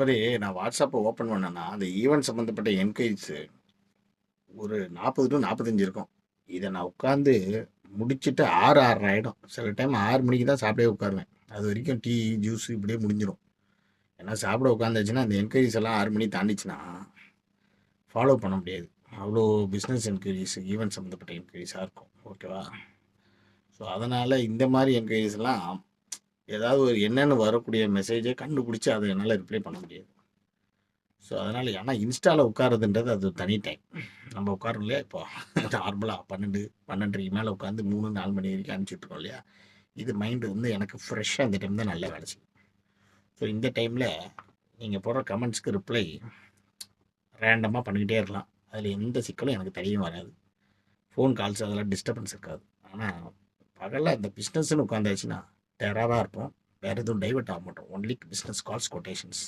மாதிரி நான் வாட்ஸ்அப்பை ஓப்பன் பண்ணேன்னா அந்த ஈவெண்ட் சம்மந்தப்பட்ட என்கொயரிஸு ஒரு 40 டு 45 இருக்கும். இதை நான் உட்காந்து முடிச்சுட்டு 6:30 ஆகிடும். சில டைம் 6 மணிக்கு தான் சாப்பிடவே உட்காருவேன். அது வரைக்கும் டீ ஜூஸ் இப்படியே முடிஞ்சிடும். ஏன்னா சாப்பிட உட்காந்துச்சுன்னா அந்த என்கொயரிஸ் எல்லாம் 6 மணி தாண்டிச்சுன்னா ஃபாலோ பண்ண முடியாது. அவ்வளோ பிஸ்னஸ் என்கொயரிஸ் ஈவெண்ட் சம்மந்தப்பட்ட என்கொயரிஸாக இருக்கும். ஓகேவா? ஸோ அதனால் இந்த மாதிரி என்கொயரிஸ்லாம் ஏதாவது ஒரு என்னென்னு வரக்கூடிய மெசேஜை கண்டுபிடிச்சி அதை என்னால் ரிப்ளை பண்ண முடியாது. ஸோ அதனால் ஏன்னா இன்ஸ்டாவில் உட்காரதுன்றது அது தனி டைம். நம்ம உட்காரோம் இல்லையா, இப்போ நார்மலாக 12-12:30 மேலே உட்காந்து 3-4 மணி வரைக்கும் அனுப்பிச்சுட்ருக்கோம் இல்லையா, இது மைண்டு வந்து எனக்கு ஃப்ரெஷ்ஷாக இந்த டைம் தான் நல்லா வேலை செய்யும். ஸோ இந்த டைமில் நீங்கள் போடுற கமெண்ட்ஸ்க்கு ரிப்ளை ரேண்டமாக பண்ணிக்கிட்டே இருக்கலாம். அதில் எந்த சிக்கலும் எனக்கு தெரியவும் வராது. ஃபோன் கால்ஸ் அதெல்லாம் டிஸ்டர்பன்ஸ் இருக்காது. ஆனால் பகலில் இந்த பிஸ்னஸ்ன்னு உட்காந்தாச்சுன்னா டெரராக இருப்போம். வேறு எதுவும் டைவெர்ட் ஆக மாட்டோம். Only business calls, quotations.